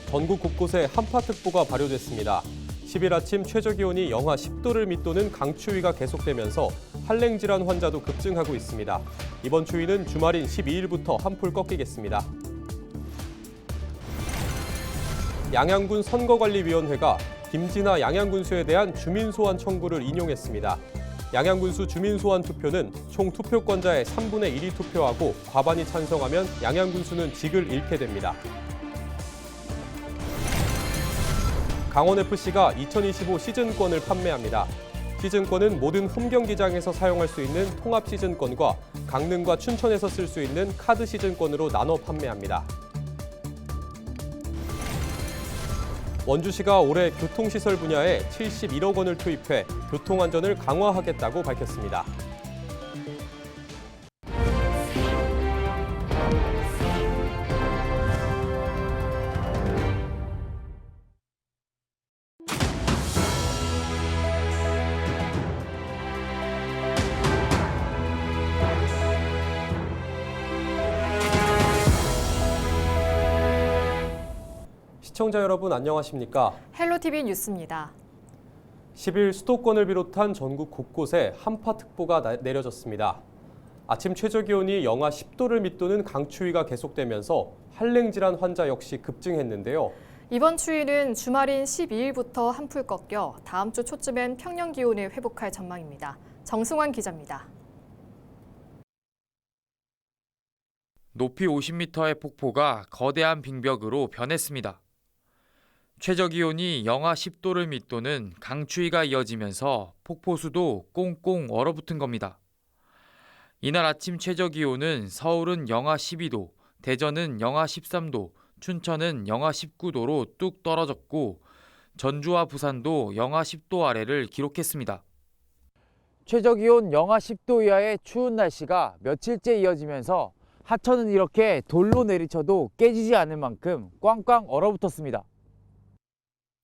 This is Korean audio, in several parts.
전국 곳곳에 한파특보가 발효됐습니다. 10일 아침 최저기온이 영하 10도를 밑도는 강추위가 계속되면서 한랭질환 환자도 급증하고 있습니다. 이번 추위는 주말인 12일부터 한풀 꺾이겠습니다. 양양군 선거관리위원회가 김진아 양양군수에 대한 주민소환 청구를 인용했습니다. 양양군수 주민소환 투표는 총 투표권자의 3분의 1이 투표하고 과반이 찬성하면 양양군수는 직을 잃게 됩니다. 강원FC가 2025 시즌권을 판매합니다. 시즌권은 모든 홈경기장에서 사용할 수 있는 통합 시즌권과 강릉과 춘천에서 쓸 수 있는 카드 시즌권으로 나눠 판매합니다. 원주시가 올해 교통시설 분야에 71억 원을 투입해 교통안전을 강화하겠다고 밝혔습니다. 시청자 여러분 안녕하십니까? 헬로티비 뉴스입니다. 10일 수도권을 비롯한 전국 곳곳에 한파특보가 내려졌습니다. 아침 최저기온이 영하 10도를 밑도는 강추위가 계속되면서 한랭질환 환자 역시 급증했는데요. 이번 추위는 주말인 12일부터 한풀 꺾여 다음 주 초쯤엔 평년 기온에 회복할 전망입니다. 정승환 기자입니다. 높이 50m의 폭포가 거대한 빙벽으로 변했습니다. 최저기온이 영하 10도를 밑도는 강추위가 이어지면서 폭포수도 꽁꽁 얼어붙은 겁니다. 이날 아침 최저기온은 서울은 영하 12도, 대전은 영하 13도, 춘천은 영하 19도로 뚝 떨어졌고 전주와 부산도 영하 10도 아래를 기록했습니다. 최저기온 영하 10도 이하의 추운 날씨가 며칠째 이어지면서 하천은 이렇게 돌로 내리쳐도 깨지지 않을 만큼 꽝꽝 얼어붙었습니다.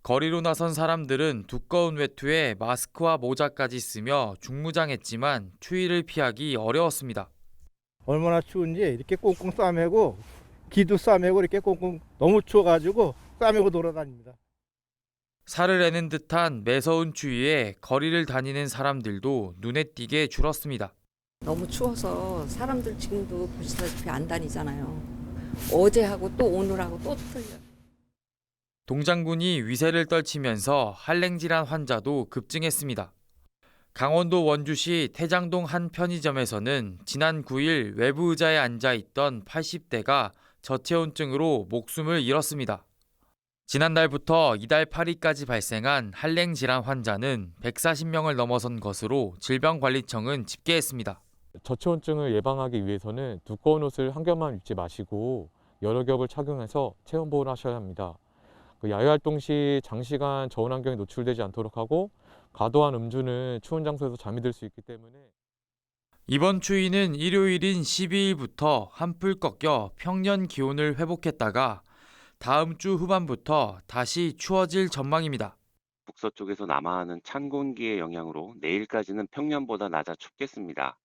거리로 나선 사람들은 두꺼운 외투에 마스크와 모자까지 쓰며 중무장했지만 추위를 피하기 어려웠습니다. 얼마나 추운지 이렇게 꽁꽁 싸매고 기도 싸매고 이렇게 꽁꽁 너무 추워가지고 싸매고 돌아다닙니다. 살을 애는 듯한 매서운 추위에 거리를 다니는 사람들도 눈에 띄게 줄었습니다. 너무 추워서 사람들 지금도 보시다시피 안 다니잖아요. 어제하고 또 오늘하고 또 틀려요. 동장군이 위세를 떨치면서 한랭질환 환자도 급증했습니다. 강원도 원주시 태장동 한 편의점에서는 지난 9일 외부 의자에 앉아있던 80대가 저체온증으로 목숨을 잃었습니다. 지난달부터 이달 8일까지 발생한 한랭질환 환자는 140명을 넘어선 것으로 질병관리청은 집계했습니다. 저체온증을 예방하기 위해서는 두꺼운 옷을 한 겹만 입지 마시고 여러 겹을 착용해서 체온 보호를 하셔야 합니다. 야외 활동 시 장시간 저온 환경에 노출되지 않도록 하고 과도한 음주는 추운 장소에서 잠이 들 수 있기 때문에 이번 추위는 일요일인 12일부터 한풀 꺾여 평년 기온을 회복했다가 다음 주 후반부터 다시 추워질 전망입니다. 북서쪽에서 남하하는 찬 공기의 영향으로 내일까지는 평년보다 낮아 춥겠습니다.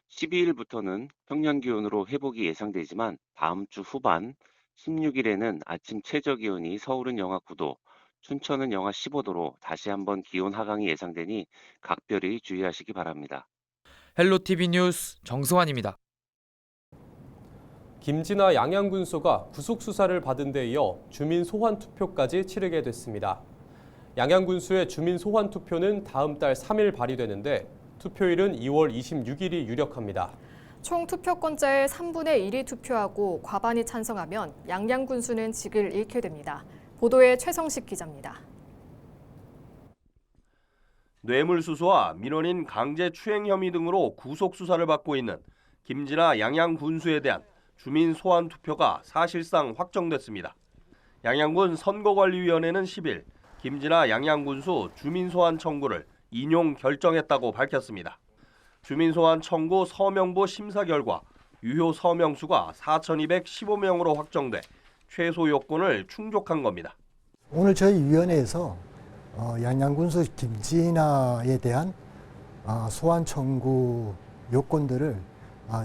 12일부터는 평년 기온으로 회복이 예상되지만 다음 주 후반 16일에는 아침 최저기온이 서울은 영하 9도, 춘천은 영하 15도로 다시 한번 기온 하강이 예상되니 각별히 주의하시기 바랍니다. 헬로티비 뉴스 정승환입니다. 김진아 양양군수가 구속수사를 받은 데 이어 주민 소환 투표까지 치르게 됐습니다. 양양군수의 주민 소환 투표는 다음 달 3일 발의되는데 투표일은 2월 26일이 유력합니다. 총 투표권자의 3분의 1이 투표하고 과반이 찬성하면 양양군수는 직을 잃게 됩니다. 보도에 최성식 기자입니다. 뇌물수수와 민원인 강제추행 혐의 등으로 구속수사를 받고 있는 김진아 양양군수에 대한 주민 소환 투표가 사실상 확정됐습니다. 양양군 선거관리위원회는 10일 김진아 양양군수 주민 소환 청구를 인용 결정했다고 밝혔습니다. 주민소환 청구 서명부 심사 결과 유효 서명수가 4,215명으로 확정돼 최소 요건을 충족한 겁니다. 오늘 저희 위원회에서 양양군수 김진아에 대한 소환 청구 요건들을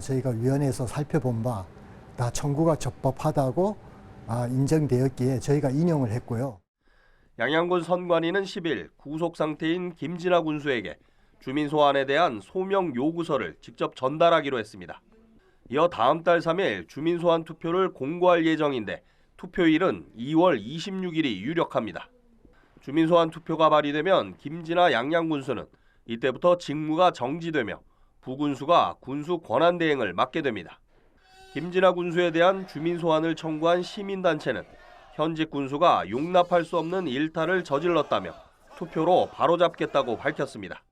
저희가 위원회에서 살펴본 바 다 청구가 적법하다고 인정되었기에 저희가 인용을 했고요. 양양군 선관위는 10일 구속 상태인 김진아 군수에게 주민 소환에 대한 소명 요구서를 직접 전달하기로 했습니다. 이어 다음 달 3일 주민 소환 투표를 공고할 예정인데 투표일은 2월 26일이 유력합니다. 주민 소환 투표가 발의되면 김진아 양양군수는 이때부터 직무가 정지되며 부군수가 군수 권한 대행을 맡게 됩니다. 김진아 군수에 대한 주민 소환을 청구한 시민단체는 현직 군수가 용납할 수 없는 일탈을 저질렀다며 투표로 바로잡겠다고 밝혔습니다.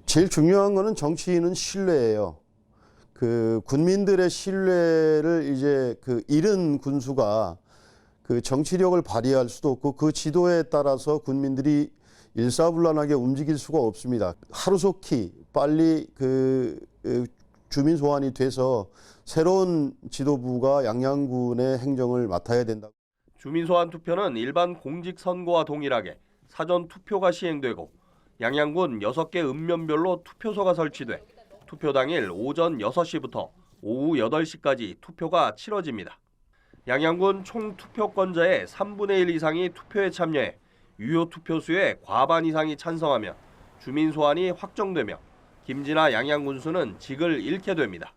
제일 중요한 거는 정치인은 신뢰예요. 군민들의 신뢰를 이제 잃은 군수가 정치력을 발휘할 수도 없고 그 지도에 따라서 군민들이 일사불란하게 움직일 수가 없습니다. 하루속히 빨리 주민 소환이 돼서 새로운 지도부가 양양군의 행정을 맡아야 된다. 주민 소환 투표는 일반 공직 선거와 동일하게 사전 투표가 시행되고 양양군 6개 읍면별로 투표소가 설치돼 투표 당일 오전 6시부터 오후 8시까지 투표가 치러집니다. 양양군 총 투표권자의 3분의 1 이상이 투표에 참여해 유효 투표수의 과반 이상이 찬성하면 주민 소환이 확정되며 김진아 양양군수는 직을 잃게 됩니다.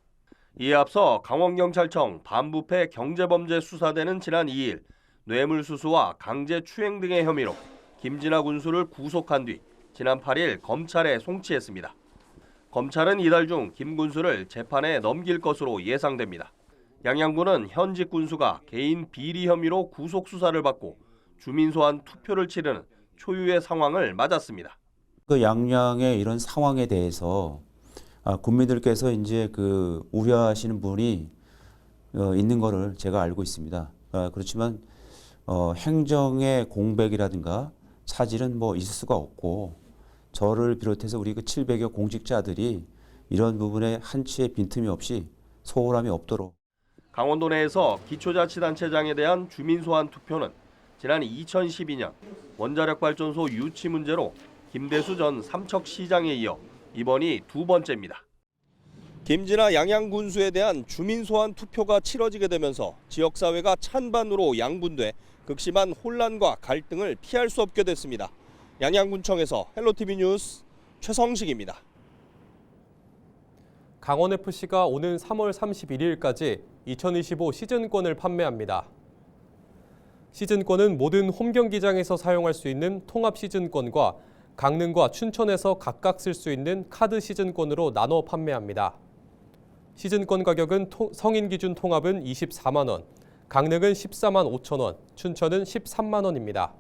이에 앞서 강원경찰청 반부패 경제범죄수사대는 지난 2일 뇌물수수와 강제추행 등의 혐의로 김진아 군수를 구속한 뒤 지난 8일 검찰에 송치했습니다. 검찰은 이달 중 김 군수를 재판에 넘길 것으로 예상됩니다. 양양군은 현직 군수가 개인 비리 혐의로 구속 수사를 받고 주민 소환 투표를 치르는 초유의 상황을 맞았습니다. 양양의 이런 상황에 대해서 국민들께서 이제 우려하시는 분이 있는 것을 제가 알고 있습니다. 그렇지만 행정의 공백이라든가 차질은 있을 수가 없고 저를 비롯해서 우리 700여 공직자들이 이런 부분에 한치의 빈틈이 없이 소홀함이 없도록. 강원도 내에서 기초자치단체장에 대한 주민 소환 투표는 지난 2012년 원자력발전소 유치 문제로 김대수 전 삼척시장에 이어 이번이 두 번째입니다. 김진아 양양군수에 대한 주민 소환 투표가 치러지게 되면서 지역사회가 찬반으로 양분돼 극심한 혼란과 갈등을 피할 수 없게 됐습니다. 양양군청에서 헬로티비 뉴스 최성식입니다. 강원FC가 오는 3월 31일까지 2025 시즌권을 판매합니다. 시즌권은 모든 홈경기장에서 사용할 수 있는 통합 시즌권과 강릉과 춘천에서 각각 쓸 수 있는 카드 시즌권으로 나눠 판매합니다. 시즌권 가격은 성인 기준 통합은 24만 원, 강릉은 14만 5천 원, 춘천은 13만 원입니다.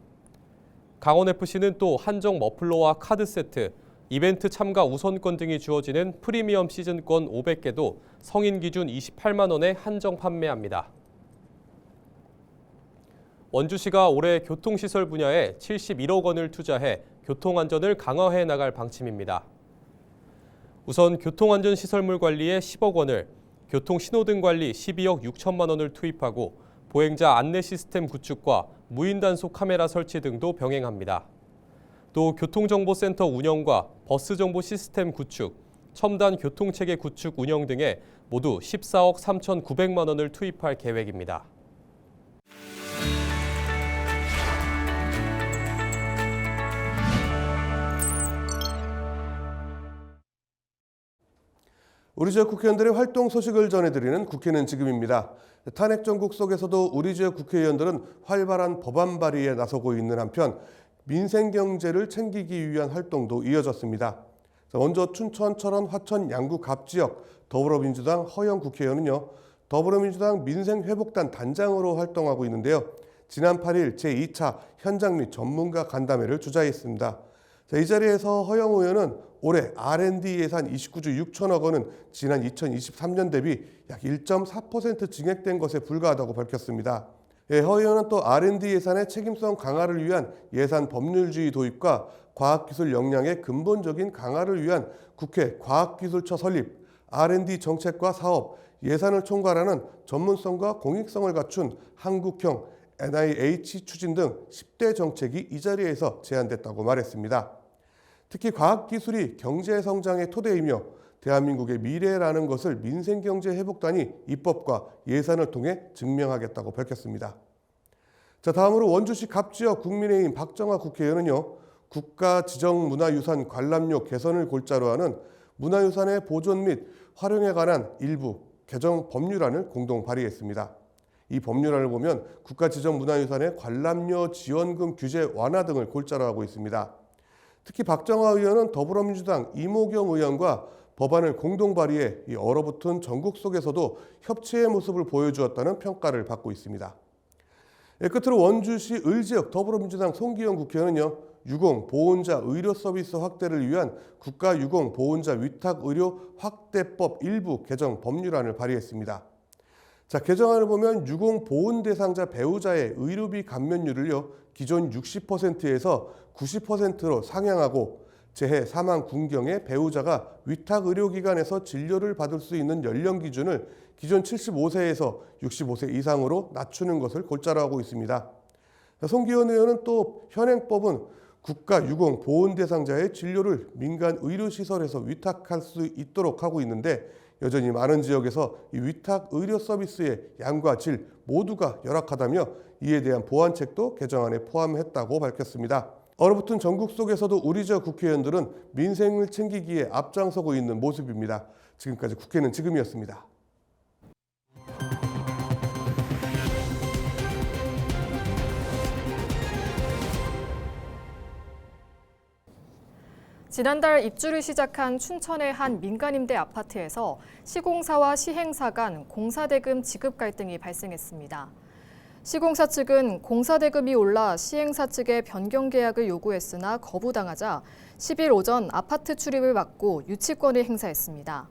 강원FC는 또 한정 머플러와 카드 세트, 이벤트 참가 우선권 등이 주어지는 프리미엄 시즌권 500개도 성인 기준 28만 원에 한정 판매합니다. 원주시가 올해 교통시설 분야에 71억 원을 투자해 교통안전을 강화해 나갈 방침입니다. 우선 교통안전시설물 관리에 10억 원을, 교통신호등 관리 12억 6천만 원을 투입하고 보행자 안내 시스템 구축과 무인단속 카메라 설치 등도 병행합니다. 또 교통정보센터 운영과 버스정보 시스템 구축, 첨단 교통체계 구축 운영 등에 모두 14억 3,900만 원을 투입할 계획입니다. 우리 지역 국회의원들의 활동 소식을 전해드리는 국회는 지금입니다. 탄핵 정국 속에서도 우리 지역 국회의원들은 활발한 법안 발의에 나서고 있는 한편 민생 경제를 챙기기 위한 활동도 이어졌습니다. 먼저 춘천, 철원, 화천, 양구 갑 지역 더불어민주당 허영 국회의원은요, 더불어민주당 민생회복단 단장으로 활동하고 있는데요. 지난 8일 제2차 현장 및 전문가 간담회를 주재했습니다. 이 자리에서 허영 의원은 올해 R&D 예산 29조 6천억 원은 지난 2023년 대비 약 1.4% 증액된 것에 불과하다고 밝혔습니다. 허 의원은 또 R&D 예산의 책임성 강화를 위한 예산 법률주의 도입과 과학기술 역량의 근본적인 강화를 위한 국회 과학기술처 설립, R&D 정책과 사업, 예산을 총괄하는 전문성과 공익성을 갖춘 한국형 NIH 추진 등 10대 정책이 이 자리에서 제안됐다고 말했습니다. 특히 과학기술이 경제 성장의 토대이며 대한민국의 미래라는 것을 민생경제회복단이 입법과 예산을 통해 증명하겠다고 밝혔습니다. 자, 다음으로 원주시 갑지역 국민의힘 박정아 국회의원은요, 국가지정문화유산 관람료 개선을 골자로 하는 문화유산의 보존 및 활용에 관한 일부 개정 법률안을 공동 발의했습니다. 이 법률안을 보면 국가지정문화유산의 관람료 지원금 규제 완화 등을 골자로 하고 있습니다. 특히 박정아 의원은 더불어민주당 이모경 의원과 법안을 공동 발의해 이 얼어붙은 전국 속에서도 협치의 모습을 보여주었다는 평가를 받고 있습니다. 끝으로 원주시 을지역 더불어민주당 송기영 국회의원은요, 유공 보훈자 의료 서비스 확대를 위한 국가 유공 보훈자 위탁 의료 확대법 일부 개정 법률안을 발의했습니다. 자, 개정안을 보면 유공 보훈 대상자 배우자의 의료비 감면율을요, 기존 60%에서 90%로 상향하고 재해 사망 군경의 배우자가 위탁 의료기관에서 진료를 받을 수 있는 연령 기준을 기존 75세에서 65세 이상으로 낮추는 것을 골자로 하고 있습니다. 송기현 의원은 또 현행법은 국가 유공 보훈 대상자의 진료를 민간 의료시설에서 위탁할 수 있도록 하고 있는데 여전히 많은 지역에서 이 위탁 의료 서비스의 양과 질 모두가 열악하다며 이에 대한 보완책도 개정안에 포함했다고 밝혔습니다. 얼어붙은 전국 속에서도 우리 지역 국회의원들은 민생을 챙기기에 앞장서고 있는 모습입니다. 지금까지 국회는 지금이었습니다. 지난달 입주를 시작한 춘천의 한 민간임대 아파트에서 시공사와 시행사 간 공사대금 지급 갈등이 발생했습니다. 시공사 측은 공사대금이 올라 시행사 측에 변경 계약을 요구했으나 거부당하자 10일 오전 아파트 출입을 막고 유치권을 행사했습니다.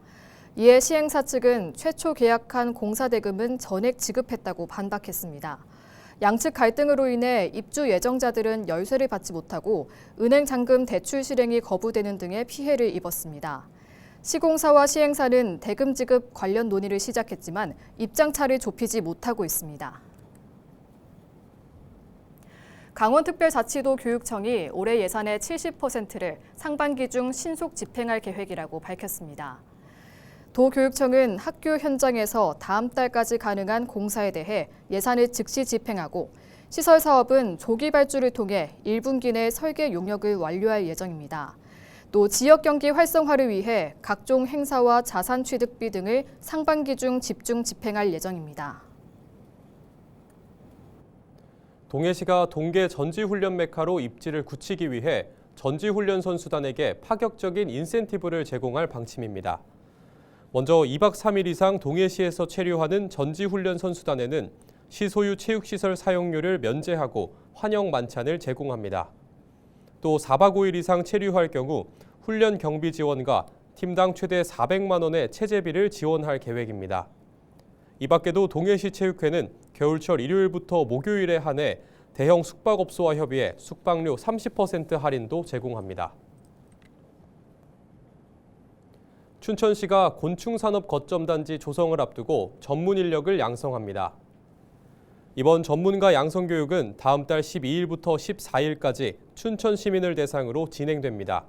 이에 시행사 측은 최초 계약한 공사대금은 전액 지급했다고 반박했습니다. 양측 갈등으로 인해 입주 예정자들은 열쇠를 받지 못하고 은행 잔금 대출 실행이 거부되는 등의 피해를 입었습니다. 시공사와 시행사는 대금 지급 관련 논의를 시작했지만 입장차를 좁히지 못하고 있습니다. 강원특별자치도 교육청이 올해 예산의 70%를 상반기 중 신속 집행할 계획이라고 밝혔습니다. 도교육청은 학교 현장에서 다음 달까지 가능한 공사에 대해 예산을 즉시 집행하고 시설 사업은 조기 발주를 통해 1분기 내 설계 용역을 완료할 예정입니다. 또 지역 경기 활성화를 위해 각종 행사와 자산 취득비 등을 상반기 중 집중 집행할 예정입니다. 동해시가 동계 전지훈련 메카로 입지를 굳히기 위해 전지훈련 선수단에게 파격적인 인센티브를 제공할 방침입니다. 먼저 2박 3일 이상 동해시에서 체류하는 전지훈련 선수단에는 시소유 체육시설 사용료를 면제하고 환영 만찬을 제공합니다. 또 4박 5일 이상 체류할 경우 훈련 경비 지원과 팀당 최대 400만 원의 체재비를 지원할 계획입니다. 이 밖에도 동해시 체육회는 겨울철 일요일부터 목요일에 한해 대형 숙박업소와 협의해 숙박료 30% 할인도 제공합니다. 춘천시가 곤충산업 거점단지 조성을 앞두고 전문 인력을 양성합니다. 이번 전문가 양성 교육은 다음 달 12일부터 14일까지 춘천 시민을 대상으로 진행됩니다.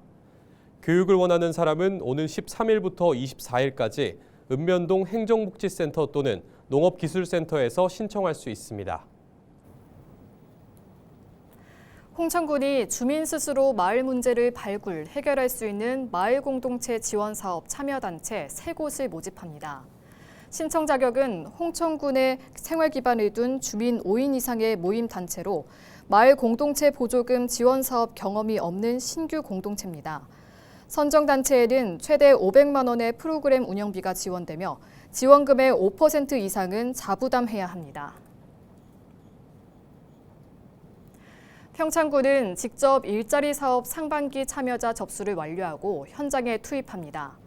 교육을 원하는 사람은 오는 13일부터 24일까지 읍면동 행정복지센터 또는 농업기술센터에서 신청할 수 있습니다. 홍천군이 주민 스스로 마을 문제를 발굴, 해결할 수 있는 마을 공동체 지원 사업 참여단체 3곳을 모집합니다. 신청 자격은 홍천군의 생활 기반을 둔 주민 5인 이상의 모임 단체로 마을 공동체 보조금 지원 사업 경험이 없는 신규 공동체입니다. 선정 단체에는 최대 500만 원의 프로그램 운영비가 지원되며 지원금의 5% 이상은 자부담해야 합니다. 평창군은 직접 일자리 사업 상반기 참여자 접수를 완료하고 현장에 투입합니다.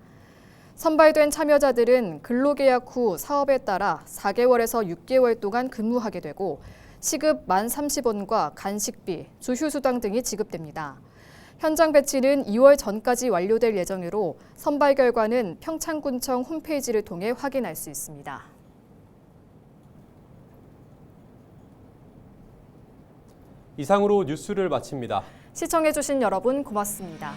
선발된 참여자들은 근로계약 후 사업에 따라 4개월에서 6개월 동안 근무하게 되고 시급 1,030원과 간식비, 주휴수당 등이 지급됩니다. 현장 배치는 2월 전까지 완료될 예정이로 선발 결과는 평창군청 홈페이지를 통해 확인할 수 있습니다. 이상으로 뉴스를 마칩니다. 시청해주신 여러분 고맙습니다.